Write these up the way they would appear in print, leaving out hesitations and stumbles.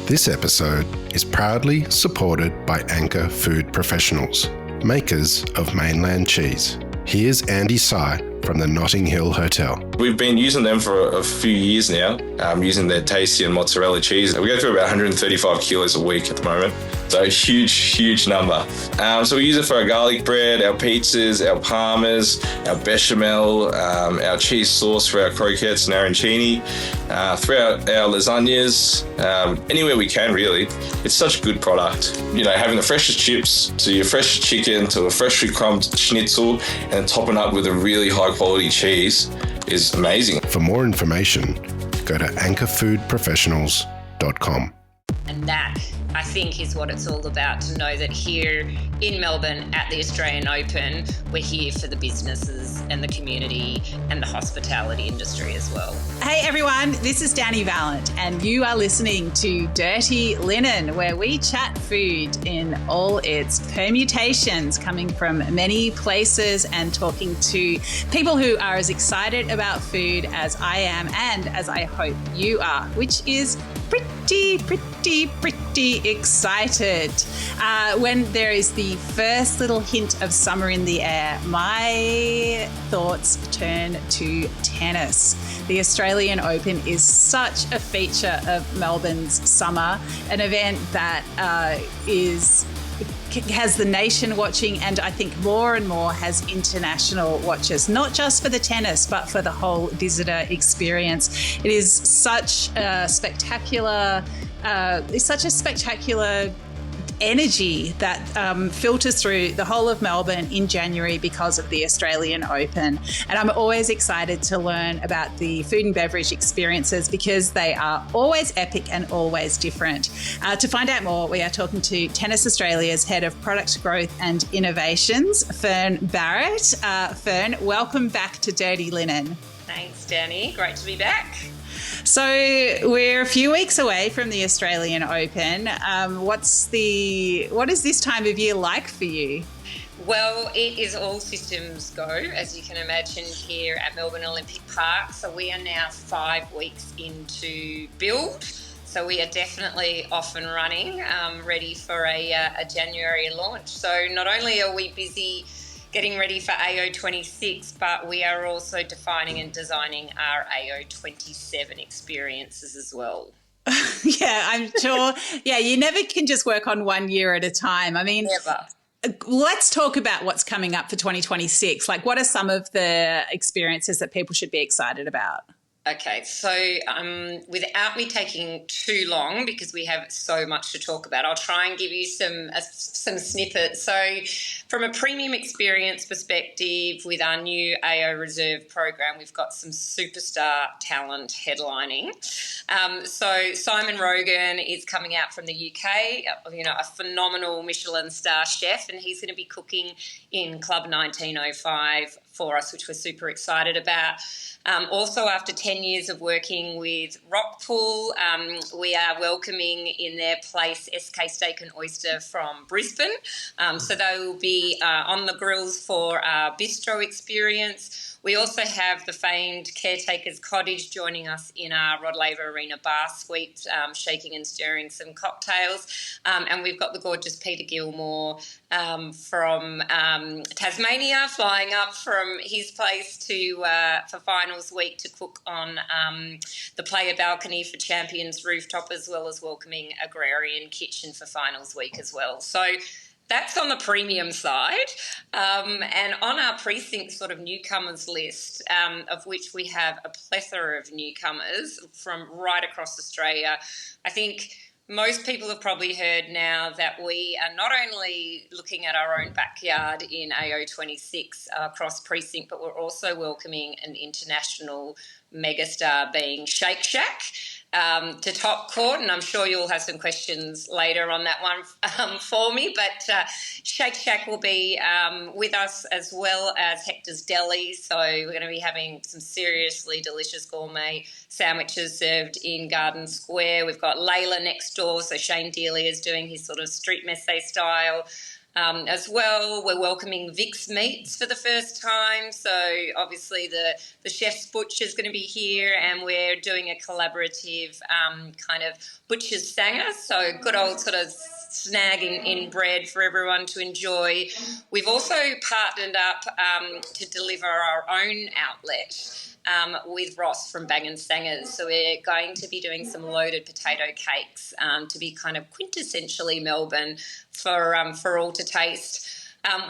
This episode is proudly supported by Anchor Food Professionals, makers of mainland cheese. Here's Andy Sy from the Notting Hill Hotel. We've been using them for a few years now, using their tasty and mozzarella cheese. We go through about 135 kilos a week at the moment. So a huge number. So we use it for our garlic bread, our pizzas, our parmas, our bechamel, our cheese sauce for our croquettes and arancini, throughout our lasagnas, anywhere we can really. It's such a good product. You know, having the freshest chips to your fresh chicken to a freshly crumbed schnitzel and topping up with a really high quality cheese is amazing. For more information, go to anchorfoodprofessionals.com. And that, I think, is what it's all about, to know that here in Melbourne at the Australian Open, we're here for the businesses and the community and the hospitality industry as well. Hey everyone, this is Dani Valent and you are listening to Dirty Linen, where we chat food in all its permutations, coming from many places and talking to people who are as excited about food as I am and as I hope you are, which is pretty excited. When there is the first little hint of summer in the air, my thoughts turn to tennis. The Australian Open is such a feature of Melbourne's summer, an event that has the nation watching, and I think more and more has international watchers, not just for the tennis, but for the whole visitor experience. It is such a spectacular energy that filters through the whole of Melbourne in January because of the Australian Open. And I'm always excited to learn about the food and beverage experiences because they are always epic and always different. To find out more, we are talking to Tennis Australia's Head of Product Growth and Innovations, Fern Barrett. Fern, welcome back to Dirty Linen. Thanks, Dani. Great to be back. So we're a few weeks away from the Australian Open. What is this time of year like for you? Well, it is all systems go, as you can imagine, here at Melbourne Olympic Park. So we are now 5 weeks into build. So we are definitely off and running, ready for a January launch. So not only are we busy getting ready for AO26, but we are also defining and designing our AO27 experiences as well. Yeah, I'm sure. Yeah, you never can just work on 1 year at a time. I mean, never. Let's talk about what's coming up for 2026. Like, what are some of the experiences that people should be excited about? Okay, so without me taking too long, because we have so much to talk about, I'll try and give you some snippets. So from a premium experience perspective, with our new AO Reserve program, we've got some superstar talent headlining. So Simon Rogan is coming out from the UK, a phenomenal Michelin star chef, and he's going to be cooking in Club 1905 for us, which we're super excited about. Also, after 10 years of working with Rockpool, we are welcoming in their place SK Steak and Oyster from Brisbane. So they will be on the grills for our bistro experience. We also have the famed Caretaker's Cottage joining us in our Rod Laver Arena bar suite, shaking and stirring some cocktails. And we've got the gorgeous Peter Gilmore from Tasmania flying up from his place for finals week to cook on the player balcony for Champions Rooftop, as well as welcoming Agrarian Kitchen for finals week as well. So that's on the premium side. And on our precinct sort of newcomers list, of which we have a plethora of newcomers from right across Australia, I think most people have probably heard now that we are not only looking at our own backyard in AO26 across precinct, but we're also welcoming an international megastar, being Shake Shack, to top court, and I'm sure you'll have some questions later on that one for me, but Shake Shack will be with us, as well as Hector's Deli. So we're going to be having some seriously delicious gourmet sandwiches served in Garden Square. We've got Layla next door, so Shane Dealey is doing his sort of street messe style as well. We're welcoming Vic's Meats for the first time. So obviously the chef's butcher is going to be here, and we're doing a collaborative kind of butcher's sanger. So good old sort of snag in bread for everyone to enjoy. We've also partnered up to deliver our own outlet with Ross from Bang and Sangers. So we're going to be doing some loaded potato cakes to be kind of quintessentially Melbourne for all to taste.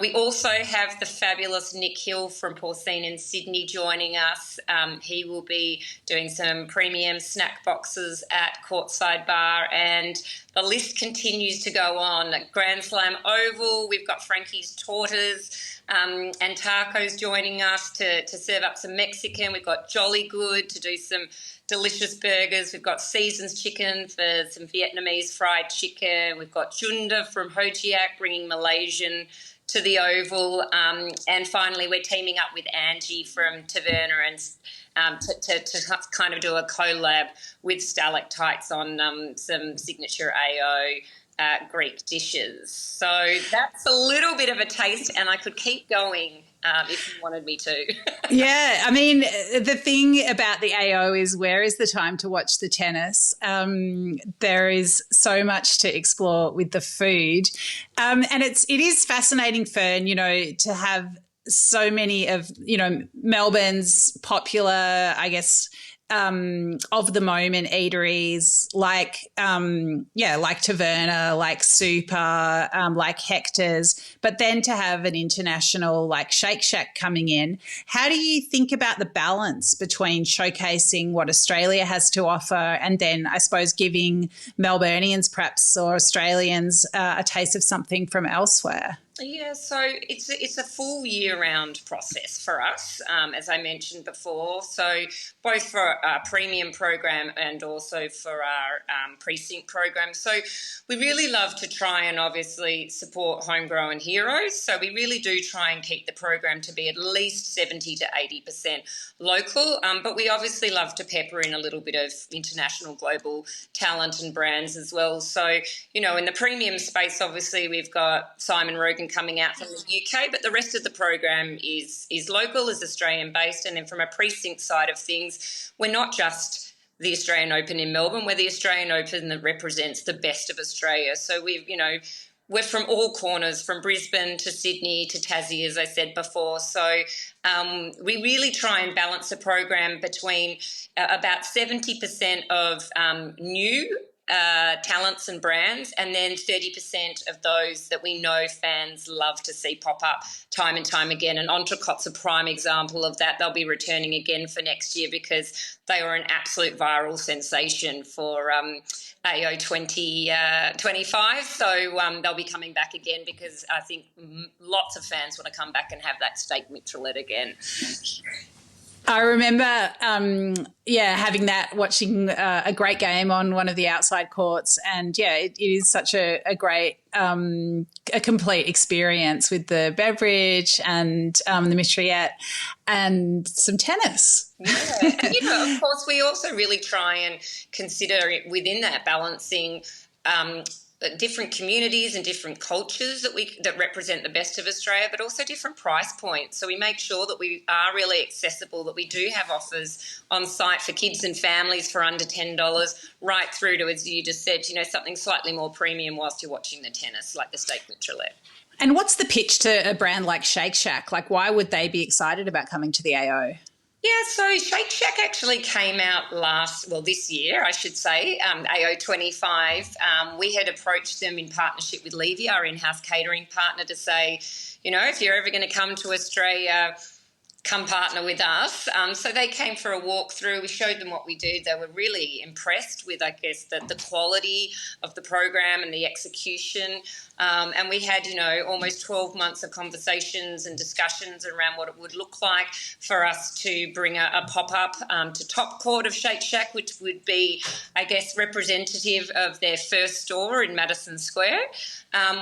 We also have the fabulous Nick Hill from Porcine in Sydney joining us. He will be doing some premium snack boxes at Courtside Bar, and the list continues to go on. At Grand Slam Oval, we've got Frankie's Tortas and Tacos joining us to serve up some Mexican. We've got Jolly Good to do some delicious burgers. We've got Seasons Chicken for some Vietnamese fried chicken. We've got Junda from Hojiak bringing Malaysian to the Oval. And finally, we're teaming up with Angie from Taverna and to kind of do a collab with Stalactites on some signature AO Greek dishes. So that's a little bit of a taste, and I could keep going if you wanted me to. Yeah, I mean, the thing about the AO is, where is the time to watch the tennis? There is so much to explore with the food, and it is fascinating, Fern, to have so many of Melbourne's popular, I guess, of the moment eateries like Taverna, like Super, like Hector's, but then to have an international like Shake Shack coming in. How do you think about the balance between showcasing what Australia has to offer and then, I suppose, giving Melburnians perhaps or Australians a taste of something from elsewhere? Yeah, so it's a full year-round process for us, as I mentioned before. So both for our premium program and also for our precinct program. So we really love to try and obviously support homegrown heroes. So we really do try and keep the program to be at least 70 to 80% local. But we obviously love to pepper in a little bit of international, global talent and brands as well. So, in the premium space, obviously we've got Simon Rogan coming out from the UK, but the rest of the program is local, is Australian based. And then from a precinct side of things, we're not just the Australian Open in Melbourne, we're the Australian Open that represents the best of Australia. So we're from all corners, from Brisbane to Sydney to Tassie, as I said before. So we really try and balance the program between about 70% of new talents and brands, and then 30% of those that we know fans love to see pop up time and time again. And Entrecote's a prime example of that. They'll be returning again for next year because they were an absolute viral sensation for AO 2025. So they'll be coming back again because I think lots of fans want to come back and have that steak mitraillette again. I remember, having that, watching a great game on one of the outside courts, and it is such a great, a complete experience with the beverage and the mitraillette and some tennis. Yeah, and of course, we also really try and consider it within that balancing different communities and different cultures that represent the best of Australia, but also different price points. So we make sure that we are really accessible, that we do have offers on site for kids and families for under $10, right through to, as you just said, something slightly more premium whilst you're watching the tennis, like the steak mitraillette. And what's the pitch to a brand like Shake Shack? Like, why would they be excited about coming to the AO? Yeah, so Shake Shack actually came out this year, I should say, AO 25. We had approached them in partnership with Levy, our in-house catering partner, to say, if you're ever going to come to Australia, come partner with us. So they came for a walkthrough. We showed them what we do. They were really impressed with, I guess, the quality of the program and the execution. And we had, almost 12 months of conversations and discussions around what it would look like for us to bring a pop-up to top court of Shake Shack, which would be, I guess, representative of their first store in Madison Square,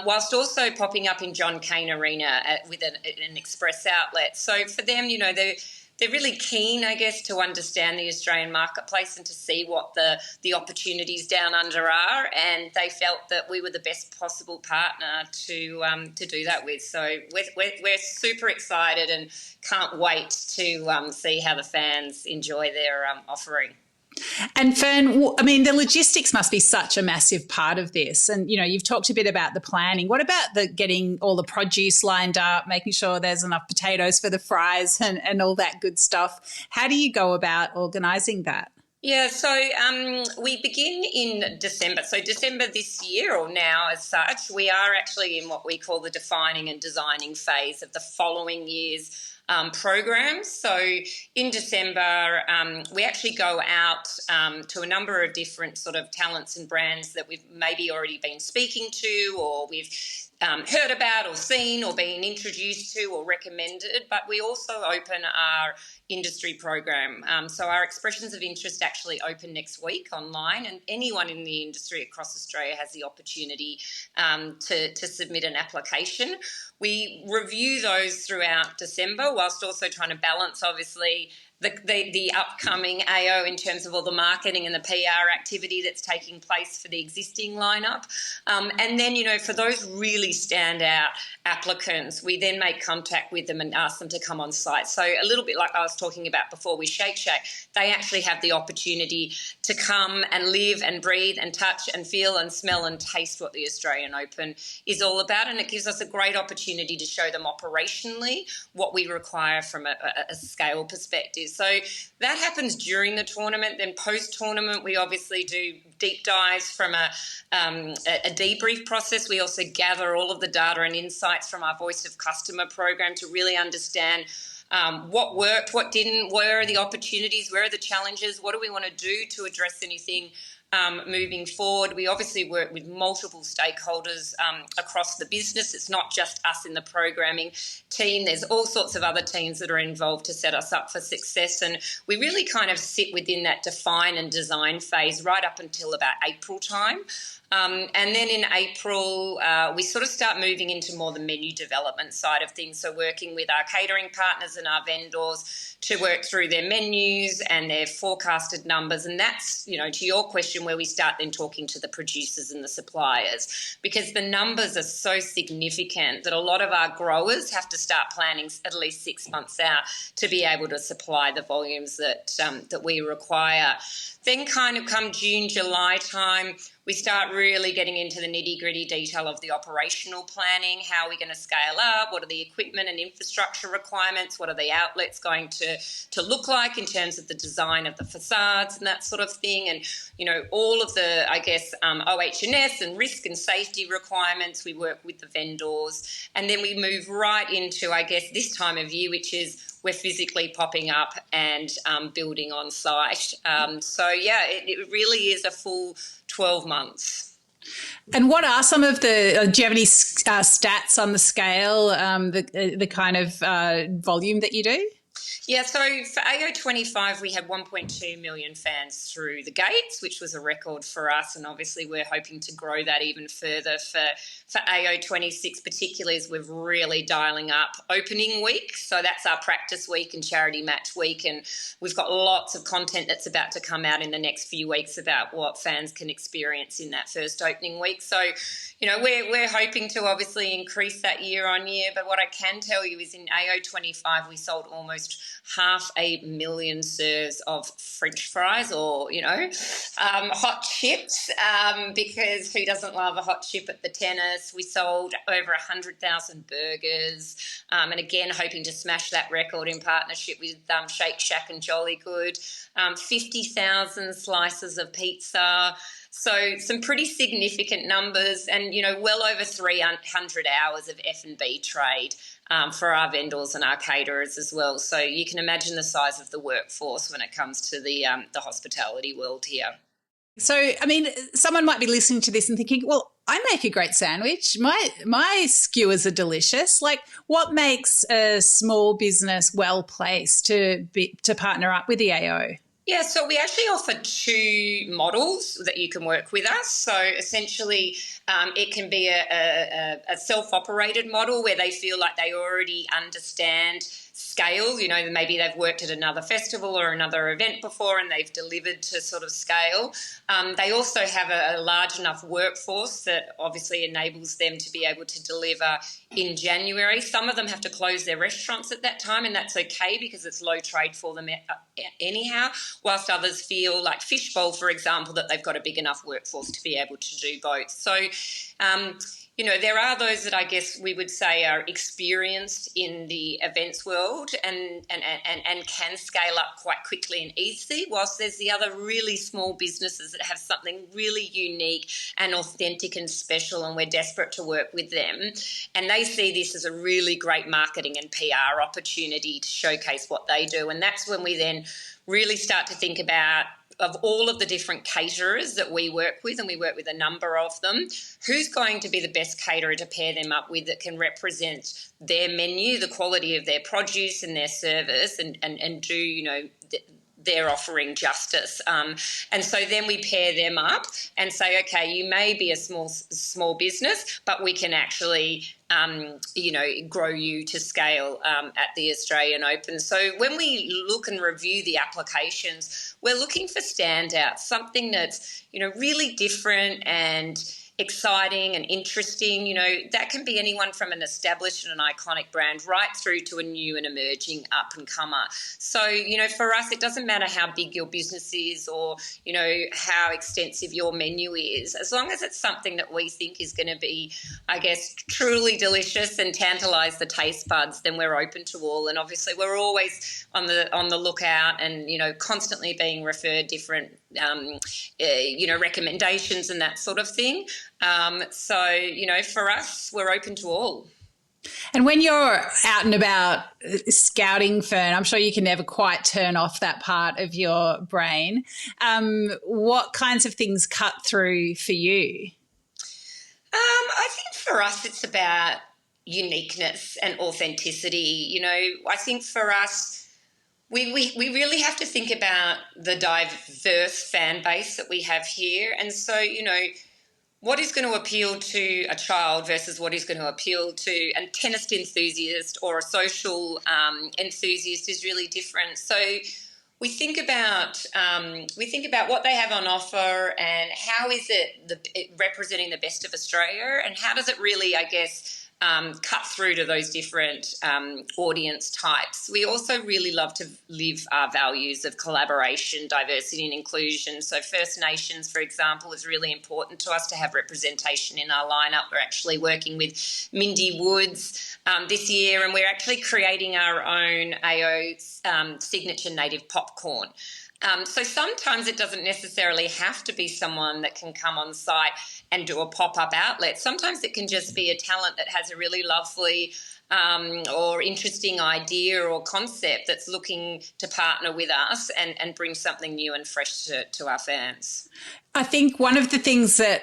whilst also popping up in John Cain Arena with an express outlet. So for them, they're really keen, I guess, to understand the Australian marketplace and to see what the opportunities down under are. And they felt that we were the best possible partner to do that with. So we're super excited and can't wait to see how the fans enjoy their offering. And Fern, I mean, the logistics must be such a massive part of this. And, you know, you've talked a bit about the planning. What about the getting all the produce lined up, making sure there's enough potatoes for the fries and all that good stuff? How do you go about organising that? Yeah, so we begin in December. So December this year, or now as such, we are actually in what we call the defining and designing phase of the following year's programs. So in December, we actually go out to a number of different sort of talents and brands that we've maybe already been speaking to, or we've heard about or seen or been introduced to or recommended. But we also open our industry program. So our expressions of interest actually open next week online, and anyone in the industry across Australia has the opportunity to submit an application. We review those throughout December, whilst also trying to balance, obviously, the upcoming AO in terms of all the marketing and the PR activity that's taking place for the existing lineup. And then, you know, for those really standout applicants, we then make contact with them and ask them to come on site. So a little bit like I was talking about before with Shake Shack, they actually have the opportunity to come and live and breathe and touch and feel and smell and taste what the Australian Open is all about. And it gives us a great opportunity to show them operationally what we require from a scale perspective. So that happens during the tournament. Then post-tournament, we obviously do deep dives from a debrief process. We also gather all of the data and insights from our Voice of Customer program to really understand what worked, what didn't, where are the opportunities, where are the challenges, what do we want to do to address anything moving forward. We obviously work with multiple stakeholders across the business. It's not just us in the programming team. There's all sorts of other teams that are involved to set us up for success. And we really kind of sit within that define and design phase right up until about April time. And then in April, we sort of start moving into more the menu development side of things. So working with our catering partners and our vendors to work through their menus and their forecasted numbers. And that's, you know, to your question, where we start then talking to the producers and the suppliers, because the numbers are so significant that a lot of our growers have to start planning at least 6 months out to be able to supply the volumes that we require. Then kind of come June, July time, we start really getting into the nitty-gritty detail of the operational planning. How are we going to scale up? What are the equipment and infrastructure requirements? What are the outlets going to look like in terms of the design of the facades and that sort of thing? And, you know, all of the, I guess, OH&S and risk and safety requirements. We work with the vendors. And then we move right into, I guess, this time of year, which is we're physically popping up and building on site. So, yeah, it really is a full 12 months. And what are some of the, do you have any stats on the scale, the kind of volume that you do? Yeah, so for AO25, we had 1.2 million fans through the gates, which was a record for us. And obviously we're hoping to grow that even further for AO26, particularly as we're really dialing up opening week. So that's our practice week and charity match week. And we've got lots of content that's about to come out in the next few weeks about what fans can experience in that first opening week. So, you know, we're hoping to obviously increase that year on year. But what I can tell you is in AO25, we sold almost 500,000 serves of French fries, or, you know, hot chips, because who doesn't love a hot chip at the tennis? We sold over 100,000 burgers, and again, hoping to smash that record in partnership with Shake Shack and Jolly Good. 50,000 slices of pizza. So some pretty significant numbers, and, you know, well over 300 hours of F&B trade for our vendors and our caterers as well. So you can imagine the size of the workforce when it comes to the hospitality world here. So, I mean, someone might be listening to this and thinking, well, I make a great sandwich. My skewers are delicious. Like, what makes a small business well placed to partner up with the AO? Yeah, so we actually offer two models that you can work with us. So essentially, it can be a self-operated model where they feel like they already understand scale. You know, maybe they've worked at another festival or another event before and they've delivered to sort of scale. They also have a large enough workforce that obviously enables them to be able to deliver in January. Some of them have to close their restaurants at that time, and that's okay because it's low trade for them anyhow, whilst others feel like Fishbowl, for example, that they've got a big enough workforce to be able to do both. So, you know, there are those that I guess we would say are experienced in the events world and can scale up quite quickly and easily, whilst there's the other really small businesses that have something really unique and authentic and special, and we're desperate to work with them. And they see this as a really great marketing and PR opportunity to showcase what they do. And that's when we then really start to think about, of all of the different caterers that we work with, and we work with a number of them, who's going to be the best caterer to pair them up with that can represent their menu, the quality of their produce and their service, and do, you know, their offering justice. And so then we pair them up and say, okay, you may be a small business, but we can actually, you know, grow you to scale at the Australian Open. So when we look and review the applications, we're looking for standouts, something that's, you know, really different and exciting and interesting. You know, that can be anyone from an established and an iconic brand right through to a new and emerging up and comer. So, you know, for us, it doesn't matter how big your business is or, you know, how extensive your menu is, as long as it's something that we think is going to be, I guess, truly delicious and tantalise the taste buds, then we're open to all. And obviously we're always on the lookout and, you know, constantly being referred different, you know, recommendations and that sort of thing. So, you know, for us, we're open to all. And when you're out and about scouting, Fern, I'm sure you can never quite turn off that part of your brain. What kinds of things cut through for you? I think for us, it's about uniqueness and authenticity. You know, I think for us, we really have to think about the diverse fan base that we have here. And so, you know, what is going to appeal to a child versus what is going to appeal to a tennis enthusiast or a social enthusiast is really different. So we think about what they have on offer and how is it representing the best of Australia, and how does it really, I guess, cut through to those different audience types. We also really love to live our values of collaboration, diversity and inclusion. So First Nations, for example, is really important to us to have representation in our lineup. We're actually working with Mindy Woods this year, and we're actually creating our own AO signature native popcorn. So sometimes it doesn't necessarily have to be someone that can come on site and do a pop-up outlet. Sometimes it can just be a talent that has a really lovely or interesting idea or concept that's looking to partner with us and bring something new and fresh to our fans. I think one of the things that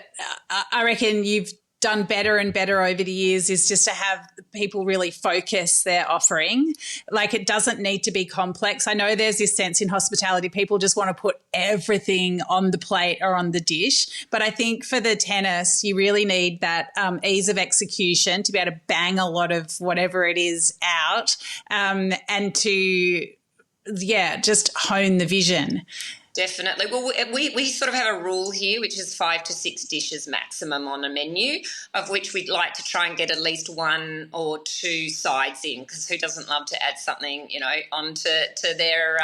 I reckon you've done better and better over the years is just to have people really focus their offering. Like, it doesn't need to be complex. I know there's this sense in hospitality, people just want to put everything on the plate or on the dish. But I think for the tennis, you really need that ease of execution to be able to bang a lot of whatever it is out and to, just hone the vision. Definitely. Well, we sort of have a rule here, which is 5 to 6 dishes maximum on a menu, of which we'd like to try and get at least 1 or 2 sides in, because who doesn't love to add something, you know, onto their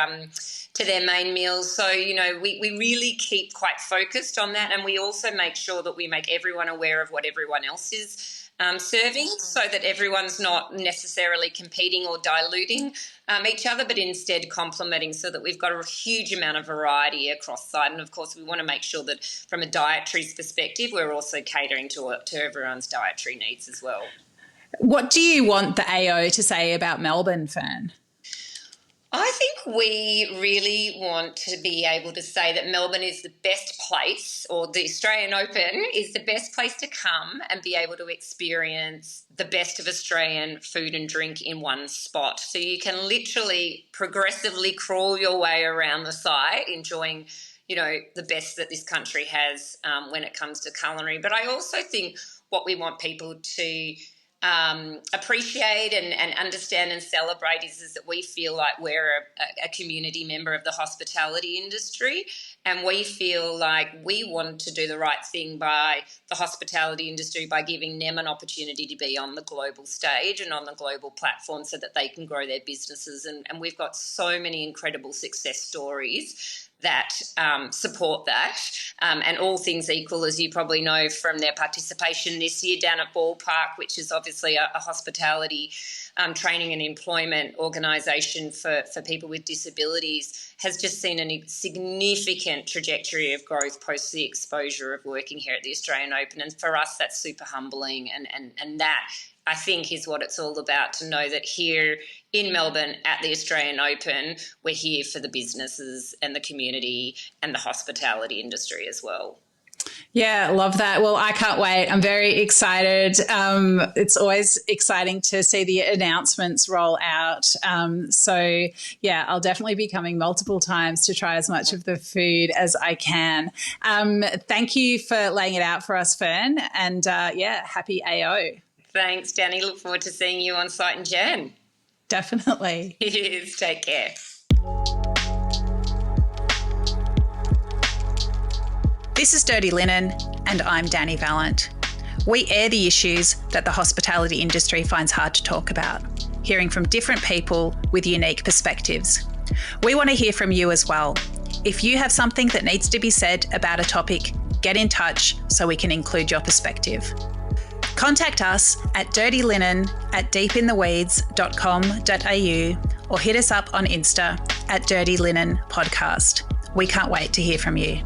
main meals. So, you know, we really keep quite focused on that, and we also make sure that we make everyone aware of what everyone else is serving, so that everyone's not necessarily competing or diluting each other, but instead complementing, so that we've got a huge amount of variety across site. And of course, we want to make sure that from a dietary perspective, we're also catering to everyone's dietary needs as well. What do you want the AO to say about Melbourne, Fern? I think we really want to be able to say that Melbourne is the best place, or the Australian Open is the best place to come and be able to experience the best of Australian food and drink in one spot. So you can literally progressively crawl your way around the site, enjoying, you know, the best that this country has when it comes to culinary. But I also think what we want people to appreciate and understand and celebrate is that we feel like we're a community member of the hospitality industry, and we feel like we want to do the right thing by the hospitality industry by giving them an opportunity to be on the global stage and on the global platform so that they can grow their businesses. And we've got so many incredible success stories that support that. And all things equal, as you probably know from their participation this year down at Ballpark, which is obviously a hospitality training and employment organisation for people with disabilities, has just seen a significant trajectory of growth post the exposure of working here at the Australian Open. And for us, that's super humbling. And that, I think, is what it's all about, to know that here in Melbourne at the Australian Open, we're here for the businesses and the community and the hospitality industry as well. Yeah, love that. Well, I can't wait. I'm very excited. It's always exciting to see the announcements roll out. So, yeah, I'll definitely be coming multiple times to try as much of the food as I can. Thank you for laying it out for us, Fern. And, happy AO. Thanks, Dani. Look forward to seeing you on site in Jan. Definitely. Yes, take care. This is Dirty Linen, and I'm Dani Valent. We air the issues that the hospitality industry finds hard to talk about, hearing from different people with unique perspectives. We want to hear from you as well. If you have something that needs to be said about a topic, get in touch so we can include your perspective. Contact us at dirtylinen@deepintheweeds.com.au or hit us up on Insta at Dirty Linen Podcast. We can't wait to hear from you.